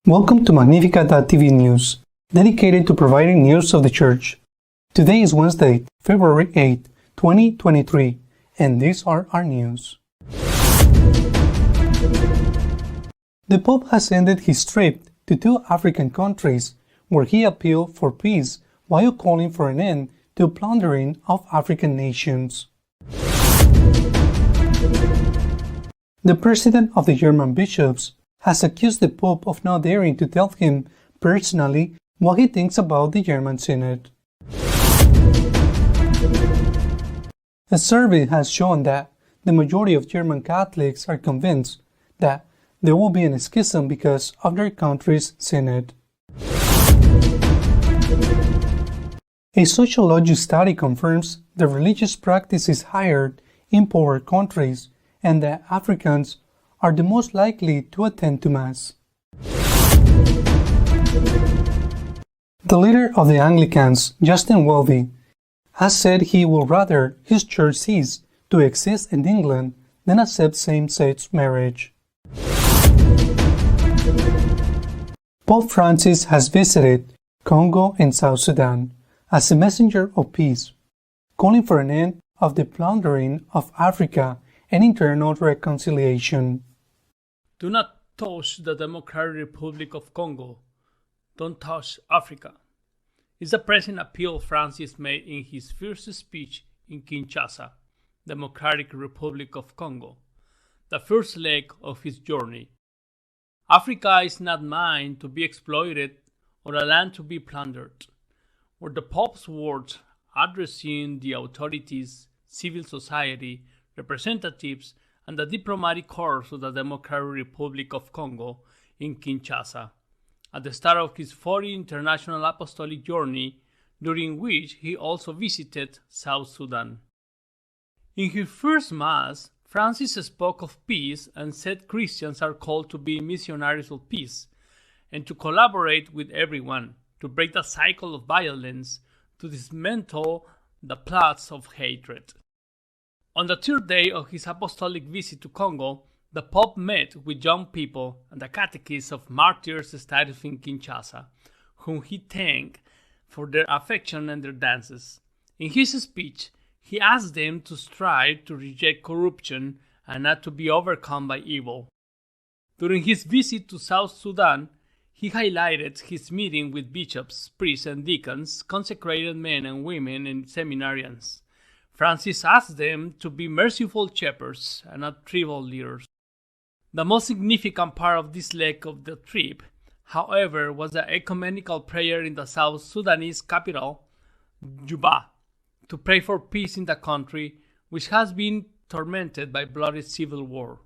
Welcome to Magnificat TV News, dedicated to providing news of the Church. Today is Wednesday, February 8, 2023, and these are our news. The Pope has ended his trip to 2 African countries, where he appealed for peace while calling for an end to plundering of African nations. The president of the German bishops has accused the Pope of not daring to tell him personally what he thinks about the German Synod. A survey has shown that the majority of German Catholics are convinced that there will be a schism because of their country's synod. A sociology study confirms that religious practice is higher in poorer countries and that Africans are the most likely to attend to Mass. The leader of the Anglicans, Justin Welby, has said he would rather his church cease to exist in England than accept same-sex marriage. Pope Francis has visited Congo and South Sudan as a messenger of peace, calling for an end of the plundering of Africa and internal reconciliation. Do not touch the Democratic Republic of Congo. Don't touch Africa. It's the present appeal Francis made in his first speech in Kinshasa, Democratic Republic of Congo, the first leg of his journey. Africa is not mine to be exploited or a land to be plundered, were the Pope's words addressing the authorities, civil society, representatives, and the diplomatic corps of the Democratic Republic of Congo in Kinshasa, at the start of his 40th international apostolic journey, during which he also visited South Sudan. In his first Mass, Francis spoke of peace and said Christians are called to be missionaries of peace and to collaborate with everyone to break the cycle of violence, to dismantle the plots of hatred. On the 3rd day of his apostolic visit to Congo, the Pope met with young people and the catechists of martyrs established in Kinshasa, whom he thanked for their affection and their dances. In his speech, he asked them to strive to reject corruption and not to be overcome by evil. During his visit to South Sudan, he highlighted his meeting with bishops, priests, and deacons, consecrated men and women, and seminarians. Francis asked them to be merciful shepherds and not tribal leaders. The most significant part of this leg of the trip, however, was the ecumenical prayer in the South Sudanese capital, Juba, to pray for peace in the country, which has been tormented by bloody civil war.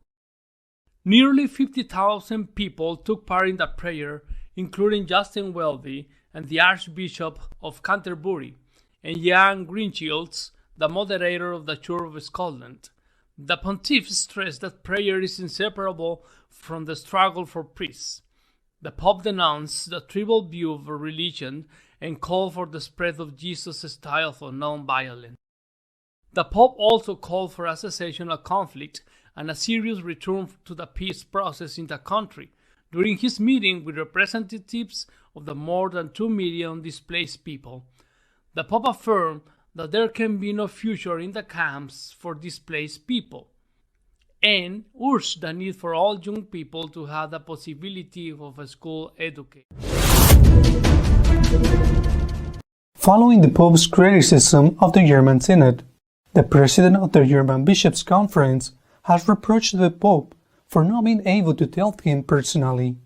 Nearly 50,000 people took part in the prayer, including Justin Welby and the Archbishop of Canterbury, and Jan Greenfields, the moderator of the Church of Scotland. The Pontiff stressed that prayer is inseparable from the struggle for peace. The Pope denounced the tribal view of religion and called for the spread of Jesus' style of non-violence. The Pope also called for a cessation of conflict and a serious return to the peace process in the country during his meeting with representatives of the more than 2 million displaced people. The Pope affirmed that there can be no future in the camps for displaced people, and urged the need for all young people to have the possibility of a school education. Following the Pope's criticism of the German Synod, the president of the German Bishops' Conference has reproached the Pope for not being able to tell him personally.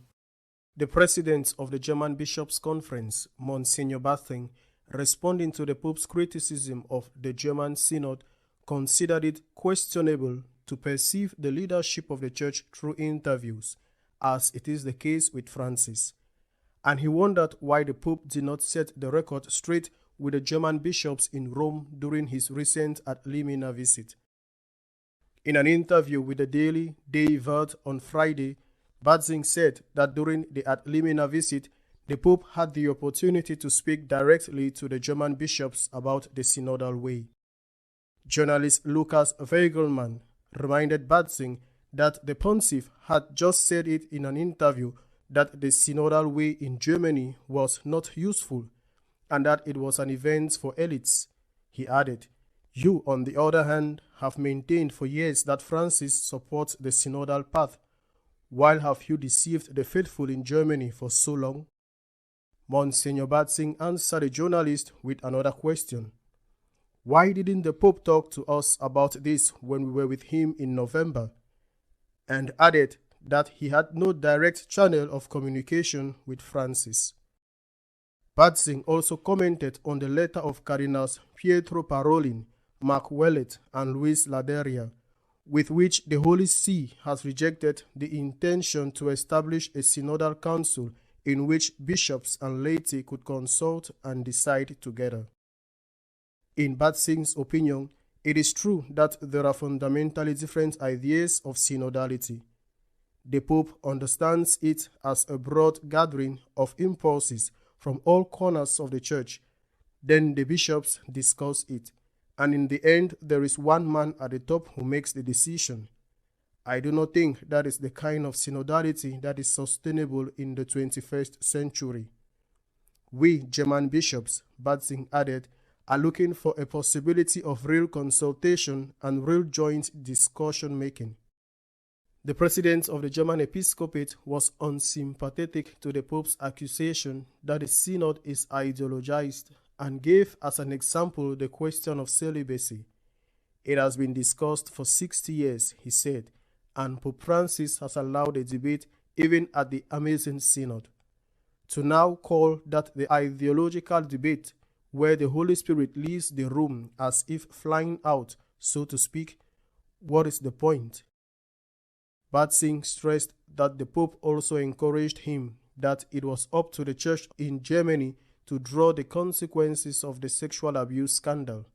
The president of the German Bishops' Conference, Monsignor Bathing, responding to the Pope's criticism of the German Synod, considered it questionable to perceive the leadership of the Church through interviews, as it is the case with Francis. And he wondered why the Pope did not set the record straight with the German bishops in Rome during his recent Ad Limina visit. In an interview with the daily Die Welt on Friday, Batzing said that during the Ad Limina visit, the Pope had the opportunity to speak directly to the German bishops about the synodal way. Journalist Lucas Weigelmann reminded Batzing that the pontiff had just said it in an interview that the synodal way in Germany was not useful and that it was an event for elites. He added, "You, on the other hand, have maintained for years that Francis supports the synodal path. Why have you deceived the faithful in Germany for so long?" Monsignor Batzing answered the journalist with another question. "Why didn't the Pope talk to us about this when we were with him in November?" And added that he had no direct channel of communication with Francis. Batzing also commented on the letter of Cardinals Pietro Parolin, Mark Wellet, and Luis Laderia, with which the Holy See has rejected the intention to establish a synodal council in which bishops and laity could consult and decide together. In Batzing's opinion, it is true that there are fundamentally different ideas of synodality. The Pope understands it as a broad gathering of impulses from all corners of the Church. Then the bishops discuss it, and in the end there is one man at the top who makes the decision. I do not think that is the kind of synodality that is sustainable in the 21st century. We German bishops, Batzing added, are looking for a possibility of real consultation and real joint discussion making. The president of the German episcopate was unsympathetic to the Pope's accusation that the synod is ideologized and gave as an example the question of celibacy. It has been discussed for 60 years, he said, and Pope Francis has allowed the debate even at the Amazing Synod. To now call that the ideological debate where the Holy Spirit leaves the room as if flying out, so to speak, what is the point? Batzing stressed that the Pope also encouraged him that it was up to the Church in Germany to draw the consequences of the sexual abuse scandal.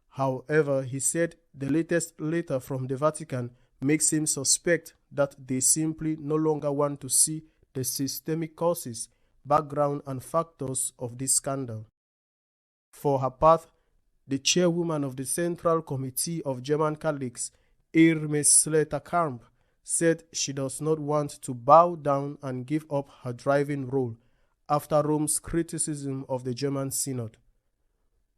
However, he said the latest letter from the Vatican makes him suspect that they simply no longer want to see the systemic causes, background, and factors of this scandal. For her part, the chairwoman of the Central Committee of German Catholics, Irme Sletter-Karp, said she does not want to bow down and give up her driving role after Rome's criticism of the German Synod.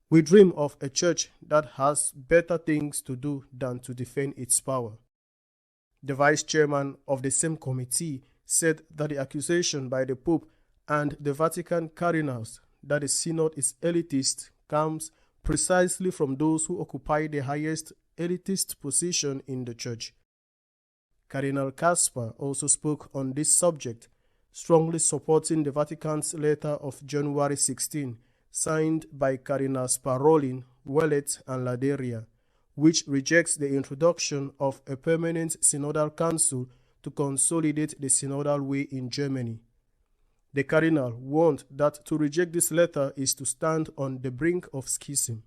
We dream of a church that has better things to do than to defend its power. The vice chairman of the same committee said that the accusation by the Pope and the Vatican cardinals that the synod is elitist comes precisely from those who occupy the highest elitist position in the Church. Cardinal Kasper also spoke on this subject, strongly supporting the Vatican's letter of January 16, signed by Cardinals Parolin, Wellet, and Laderia, which rejects the introduction of a permanent synodal council to consolidate the synodal way in Germany. The cardinal warned that to reject this letter is to stand on the brink of schism.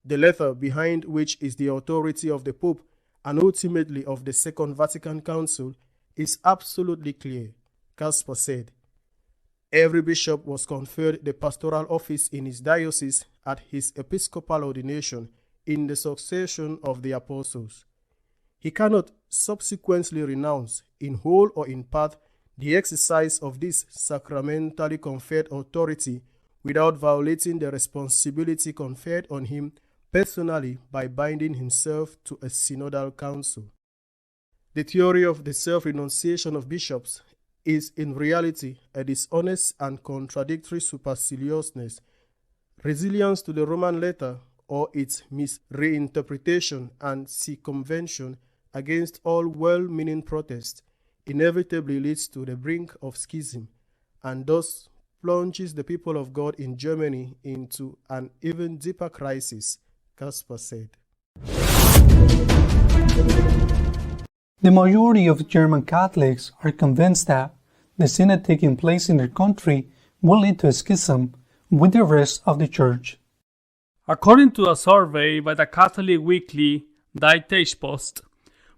The letter, behind which is the authority of the Pope and ultimately of the Second Vatican Council, is absolutely clear, Kasper said. Every bishop was conferred the pastoral office in his diocese at his episcopal ordination in the succession of the apostles. He cannot subsequently renounce, in whole or in part, the exercise of this sacramentally conferred authority without violating the responsibility conferred on him personally by binding himself to a synodal council. The theory of the self-renunciation of bishops is in reality a dishonest and contradictory superciliousness, resilience to the Roman letter, or its misreinterpretation and circumvention against all well-meaning protest, inevitably leads to the brink of schism, and thus plunges the people of God in Germany into an even deeper crisis, Kasper said. The majority of German Catholics are convinced that the synod taking place in their country will lead to a schism with the rest of the Church. According to a survey by the Catholic weekly Die Tagpost,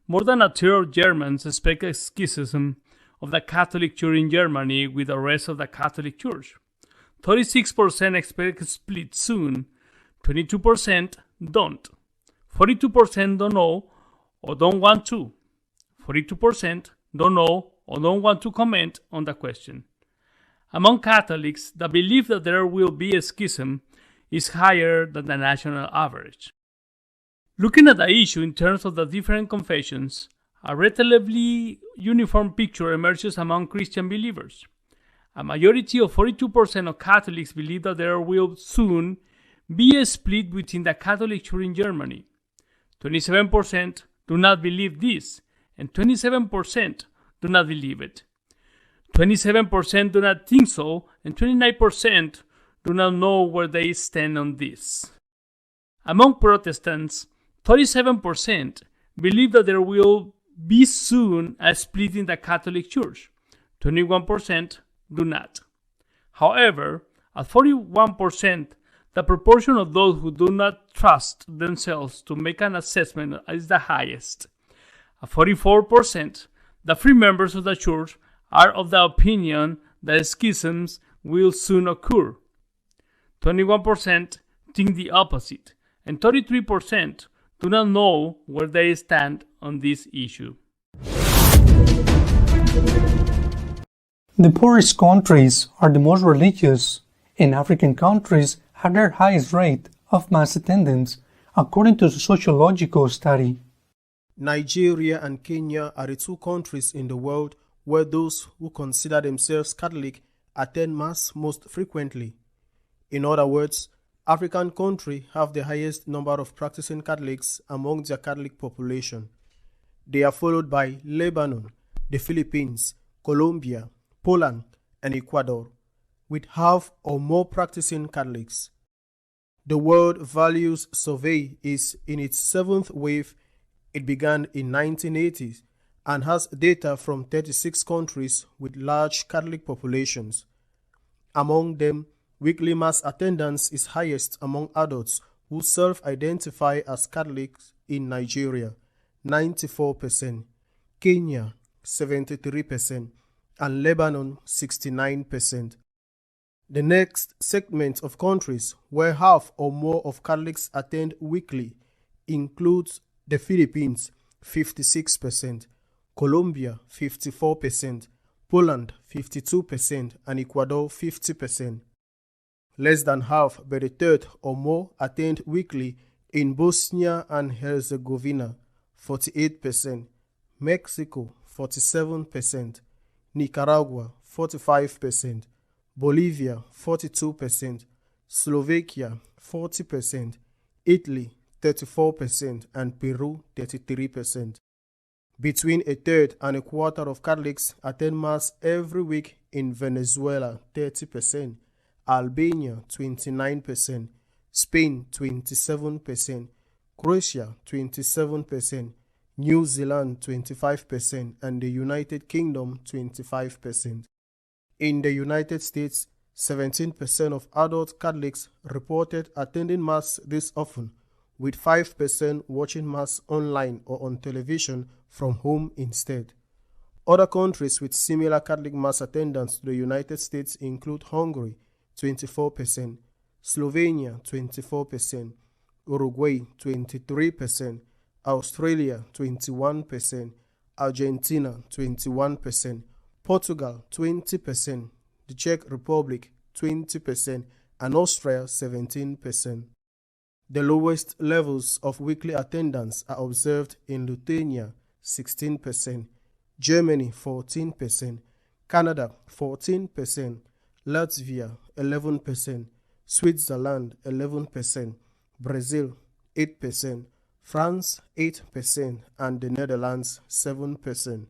more than a third of Germans expect a schism of the Catholic Church in Germany with the rest of the Catholic Church. 36% expect a split soon, 22% don't, 42% don't know or don't want to, 42% don't know or don't want to comment on the question. Among Catholics, the belief that there will be a schism is higher than the national average. Looking at the issue in terms of the different confessions, a relatively uniform picture emerges among Christian believers. A majority of 42% of Catholics believe that there will soon be a split within the Catholic Church in Germany. 27% do not believe this, and 27% do not believe it. 27% do not think so, and 29% do not know where they stand on this. Among Protestants, 37% believe that there will be soon a split in the Catholic Church. 21% do not. However, at 41%, the proportion of those who do not trust themselves to make an assessment is the highest. At 44%, the free members of the Church are of the opinion that schisms will soon occur. 21% think the opposite, and 33% do not know where they stand on this issue. The poorest countries are the most religious, and African countries have their highest rate of mass attendance, according to the sociological study. Nigeria and Kenya are the two countries in the world where those who consider themselves Catholic attend Mass most frequently. In other words, African countries have the highest number of practicing Catholics among their Catholic population. They are followed by Lebanon, the Philippines, Colombia, Poland, and Ecuador, with half or more practicing Catholics. The World Values Survey is in its seventh wave. It began in 1980 and has data from 36 countries with large Catholic populations. Among them, weekly Mass attendance is highest among adults who self-identify as Catholics in Nigeria, 94%, Kenya, 73%, and Lebanon, 69%. The next segment of countries where half or more of Catholics attend weekly includes the Philippines, 56%, Colombia, 54%, Poland, 52%, and Ecuador, 50%. Less than half, but a third or more, attend weekly in Bosnia and Herzegovina, 48%, Mexico, 47%, Nicaragua, 45%, Bolivia, 42%, Slovakia, 40%, Italy, 34%, and Peru, 33%. Between a third and a quarter of Catholics attend Mass every week in Venezuela, 30%, Albania, 29%, Spain, 27%, Croatia, 27%, New Zealand, 25%, and the United Kingdom, 25%. In the United States, 17% of adult Catholics reported attending Mass this often, with 5% watching Mass online or on television from home instead. Other countries with similar Catholic Mass attendance to the United States include Hungary, 24%, Slovenia, 24%, Uruguay, 23%, Australia, 21%, Argentina, 21%, Portugal, 20%, the Czech Republic, 20%, and Austria, 17%. The lowest levels of weekly attendance are observed in Lithuania, 16%, Germany, 14%, Canada, 14%, Latvia, 11%, Switzerland, 11%, Brazil, 8%, France, 8%, and the Netherlands, 7%.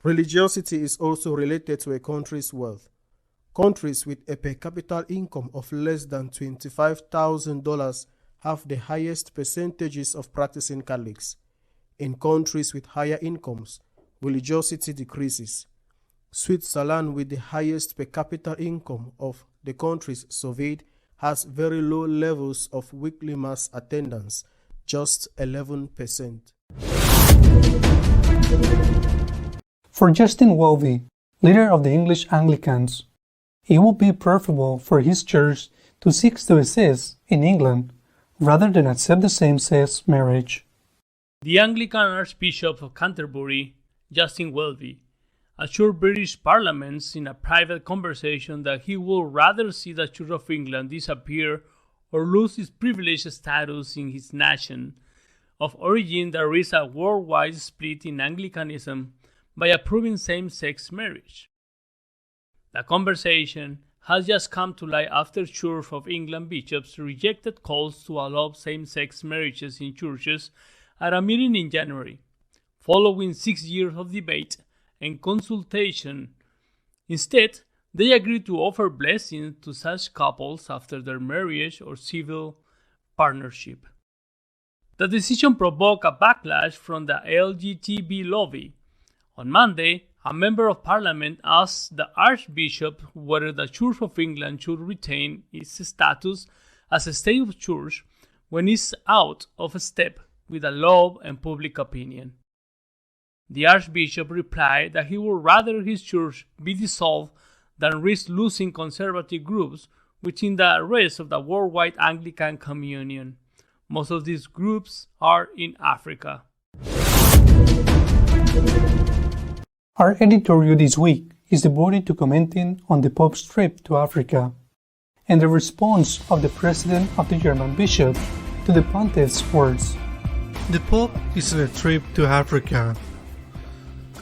Religiosity is also related to a country's wealth. Countries with a per capita income of less than $25,000 have the highest percentages of practicing Catholics. In countries with higher incomes, religiosity decreases. Switzerland, with the highest per capita income of the countries surveyed, has very low levels of weekly Mass attendance, just 11%. For Justin Welby, leader of the English Anglicans, it would be preferable for his church to seek to exist in England rather than accept the same-sex marriage. The Anglican Archbishop of Canterbury, Justin Welby, assured British Parliament in a private conversation that he would rather see the Church of England disappear or lose its privileged status in his nation of origin that risk a worldwide split in Anglicanism by approving same-sex marriage. The conversation has just come to light after Church of England bishops rejected calls to allow same-sex marriages in churches at a meeting in January, following 6 years of debate and consultation. Instead, they agreed to offer blessings to such couples after their marriage or civil partnership. The decision provoked a backlash from the LGBT lobby. On Monday, a member of parliament asked the Archbishop whether the Church of England should retain its status as a state of church when it's out of step with the law and public opinion. The Archbishop replied that he would rather his church be dissolved than risk losing conservative groups within the rest of the worldwide Anglican communion. Most of these groups are in Africa. Our editorial this week is devoted to commenting on the Pope's trip to Africa and the response of the President of the German Bishop to the Pontiff's words. The Pope is on a trip to Africa.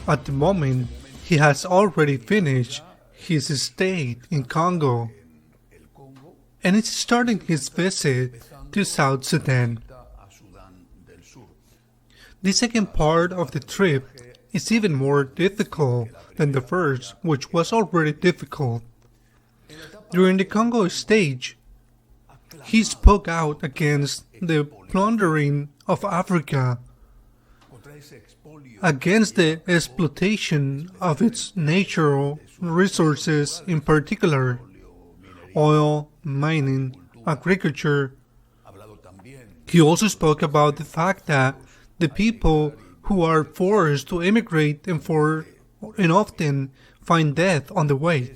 At the moment, he has already finished his stay in Congo and is starting his visit to South Sudan. The second part of the trip is even more difficult than the first, which was already difficult. During the Congo stage, he spoke out against the plundering of Africa, against the exploitation of its natural resources, in particular oil, mining, agriculture. He also spoke about the fact that the people who are forced to immigrate and often find death on the way.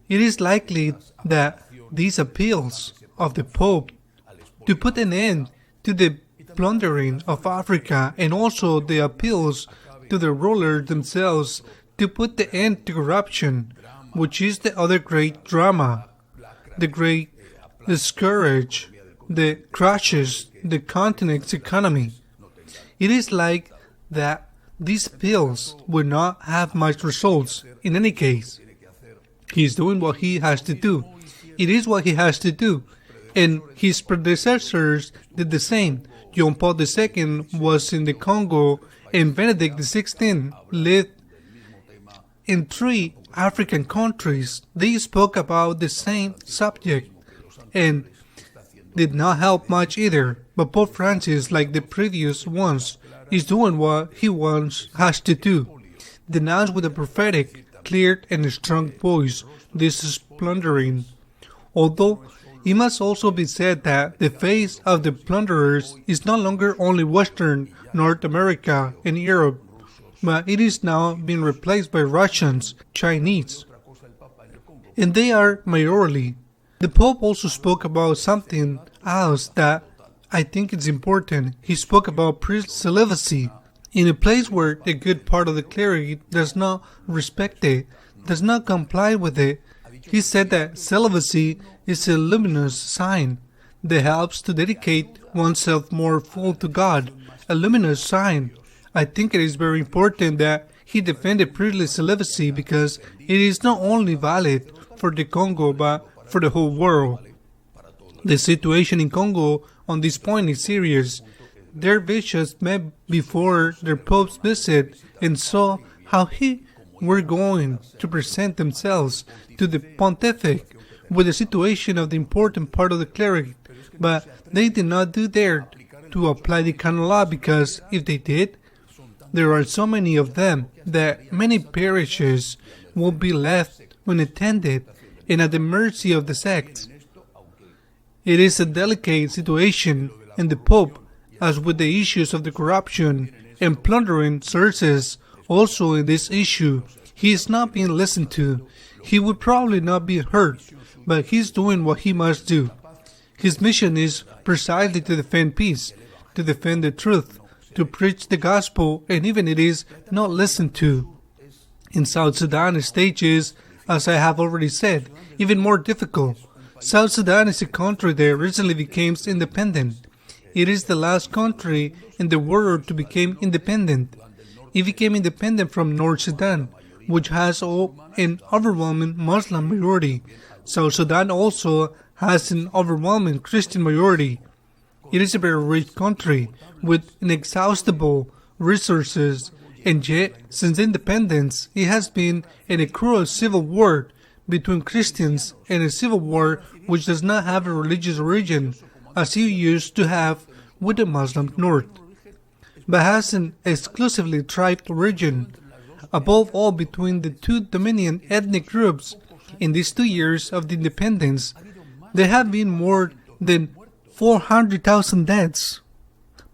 It is likely that these appeals of the Pope to put an end to the plundering of Africa and also the appeals to the rulers themselves to put the end to corruption, which is the other great drama, the great scourge that crushes the continent's economy. It is like that these appeals will not have much results in any case. He is doing what he has to do. It is what he has to do. And his predecessors did the same. John Paul II was in the Congo, and Benedict XVI lived in 3 African countries. They spoke about the same subject and did not help much either. But Pope Francis, like the previous ones, is doing what he has to do. Denounce with a prophetic, clear and strong voice this plundering. Although it must also be said that the face of the plunderers is no longer only Western North America and Europe, but it is now being replaced by Russians, Chinese, and they are majorly. The Pope also spoke about something else that I think is important. He spoke about priest celibacy. In a place where a good part of the clergy does not respect it, does not comply with it, he said that celibacy is a luminous sign that helps to dedicate oneself more full to God, a luminous sign. I think it is very important that he defended priestly celibacy because it is not only valid for the Congo but for the whole world. The situation in Congo on this point is serious. Their bishops met before their Pope's visit and saw how he were going to present themselves to the pontificate with the situation of the important part of the cleric, but they did not dare to apply the canon law because if they did, there are so many of them that many parishes will be left unattended and at the mercy of the sects. It is a delicate situation, and the Pope, as with the issues of the corruption and plundering sources Also in this issue, he is not being listened to. He would probably not be heard, but he's doing what he must do. His mission is precisely to defend peace, to defend the truth, to preach the gospel, and even it is not listened to. In South Sudan, the stage is, as I have already said, even more difficult. South Sudan is a country that recently became independent. It is the last country in the world to become independent. It became independent from North Sudan, which has an overwhelming Muslim majority. South Sudan also has an overwhelming Christian majority. It is a very rich country with inexhaustible resources, and yet, since independence, it has been in a cruel civil war between Christians and a civil war which does not have a religious origin, as it used to have with the Muslim North, but has an exclusively tribe origin, above all between the two dominant ethnic groups. In these 2 years of the independence, there have been more than 400,000 deaths.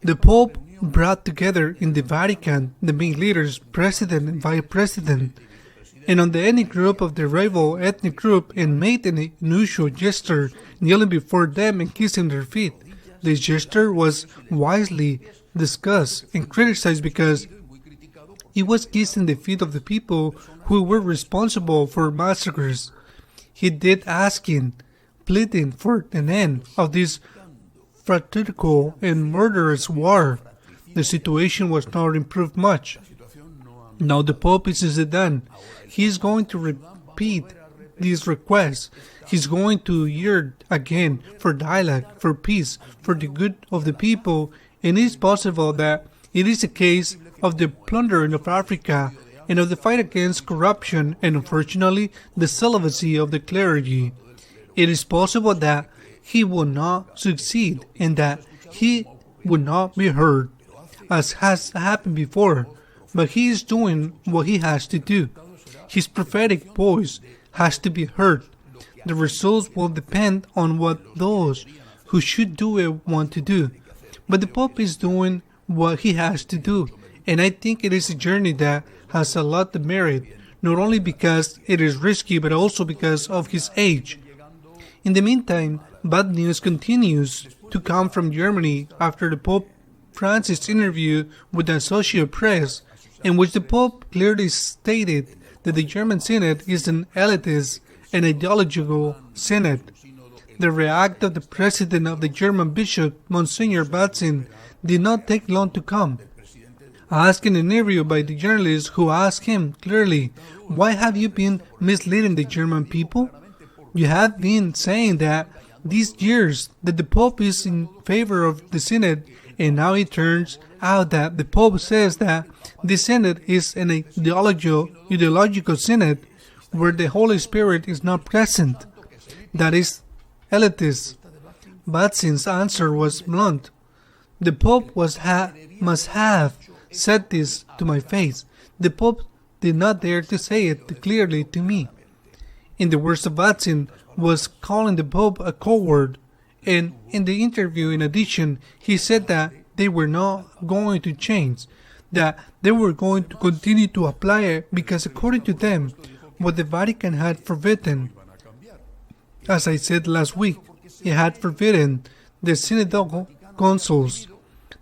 The Pope brought together in the Vatican the main leaders, president and vice president, and on the ethnic group of the rival ethnic group, and made an unusual gesture, kneeling before them and kissing their feet. This gesture was wisely discussed and criticized because he was kissing the feet of the people who were responsible for massacres. He did asking, pleading for an end of this fratricides and murderous war. The situation was not improved much. Now the Pope is in Sudan. He is going to repeat these requests. He is going to yearn again for dialogue, for peace, for the good of the people, and it is possible that it is a case of the plundering of Africa and of the fight against corruption and, unfortunately, the celibacy of the clergy. It is possible that he will not succeed and that he will not be heard, as has happened before, but he is doing what he has to do. His prophetic voice has to be heard. The results will depend on what those who should do it want to do. But the Pope is doing what he has to do, and I think it is a journey that has a lot of merit, not only because it is risky, but also because of his age. In the meantime, bad news continues to come from Germany after the Pope Francis' interview with the Associated Press, in which the Pope clearly stated that the German Synod is an elitist and ideological synod. The react of the president of the German bishop, Monsignor Batzin, did not take long to come. Asking an interview by the journalist who asked him clearly, "Why have you been misleading the German people? You have been saying that these years that the Pope is in favor of the Synod, and now it turns out that the Pope says that the Synod is an ideological Synod where the Holy Spirit is not present. That is elitist." Batzin's answer was blunt. "The Pope must have said this to my face. The Pope did not dare to say it clearly to me." In the words of Batzin, was calling the Pope a coward, and in the interview, in addition, he said that they were not going to change, that they were going to continue to apply it because, according to them, what the Vatican had forbidden, as I said last week, it had forbidden the synodal councils.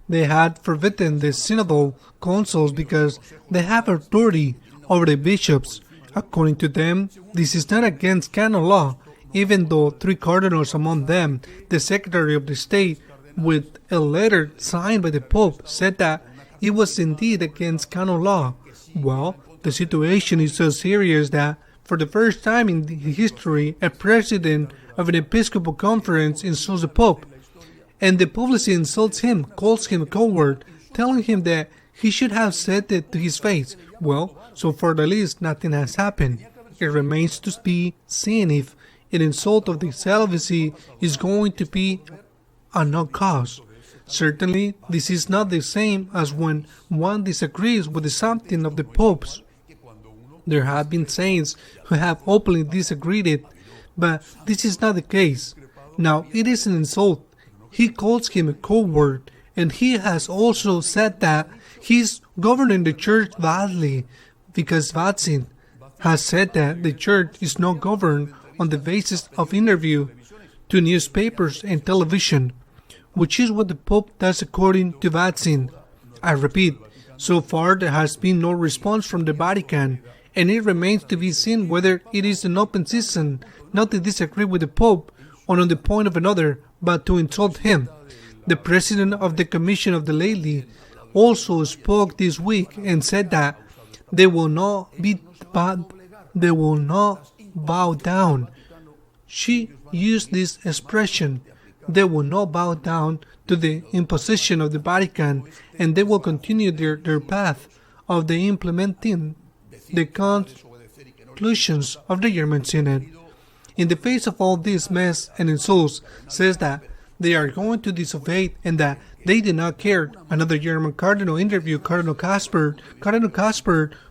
They had forbidden the synodal councils because they have authority over the bishops. According to them, this is not against canon law, even though 3 cardinals, among them the Secretary of the State, with a letter signed by the Pope, said that it was indeed against canon law. Well, the situation is so serious that, for the first time in history, a president of an Episcopal conference insults the Pope, and the publicly insults him, calls him a coward, telling him that he should have said it to his face. Well, so far at least nothing has happened. It remains to be seen if an insult of the celibacy is going to be a no cause. Certainly, this is not the same as when one disagrees with something of the Pope's. There have been saints who have openly disagreed it, but this is not the case. Now, it is an insult. He calls him a coward, and he has also said that He's governing the church badly because Vatican has said that the church is not governed on the basis of interview to newspapers and television, which is what the Pope does according to Vatican. I repeat, so far there has been no response from the Vatican, and it remains to be seen whether it is an open season not to disagree with the Pope on the point of another, but to insult him. The president of the Commission of the Laity also spoke this week and said that they will not bow down. She used this expression, they will not bow down to the imposition of the Vatican, and they will continue their path of the implementing the conclusions of the German Synod. In the face of all this mess and insults, says that they are going to disobey and that they did not care. Another German cardinal interviewed Cardinal Kasper,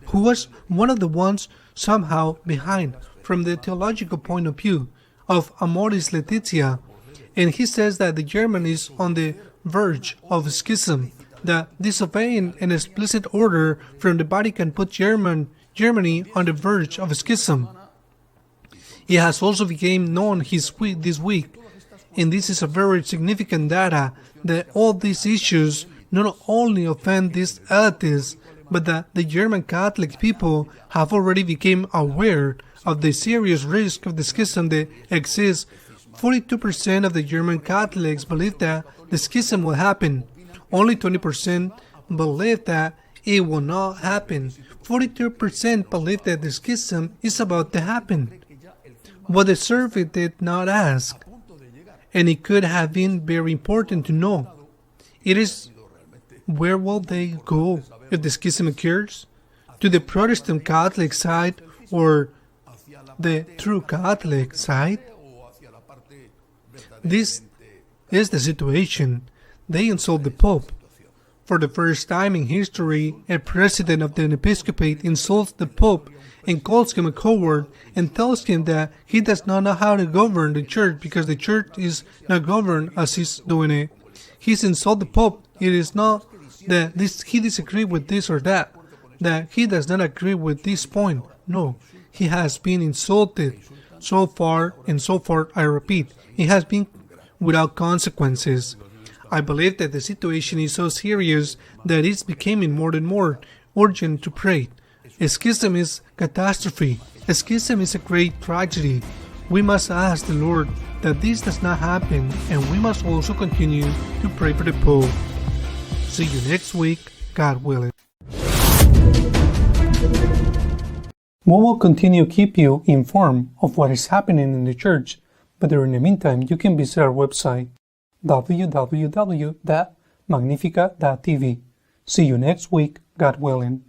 who was one of the ones somehow behind from the theological point of view of Amoris Laetitia, and he says that the German is on the verge of schism, that disobeying an explicit order from the Vatican put Germany on the verge of schism. It has also become known this week, and this is a very significant data, that all these issues not only offend these elitists, but that the German Catholic people have already become aware of the serious risk of the schism that exists. 42% of the German Catholics believe that the schism will happen. Only 20% believe that it will not happen. 42% believe that the schism is about to happen. What the survey did not ask, and it could have been very important to know, it is, where will they go if the schism occurs? To the Protestant Catholic side or the true Catholic side? This is the situation. They insult the Pope. For the first time in history, a president of the episcopate insults the Pope and calls him a coward and tells him that he does not know how to govern the church because the church is not governed as he's doing it. He's insulted the Pope. It is not that he disagrees with this or that he does not agree with this point. No, he has been insulted. So far, I repeat, it has been without consequences. I believe that the situation is so serious that it's becoming more and more urgent to pray. A schism is catastrophe. A schism is a great tragedy. We must ask the Lord that this does not happen, and we must also continue to pray for the Pope. See you next week, God willing. We will continue to keep you informed of what is happening in the church, but during the meantime, you can visit our website, www.magnificat.tv. See you next week, God willing.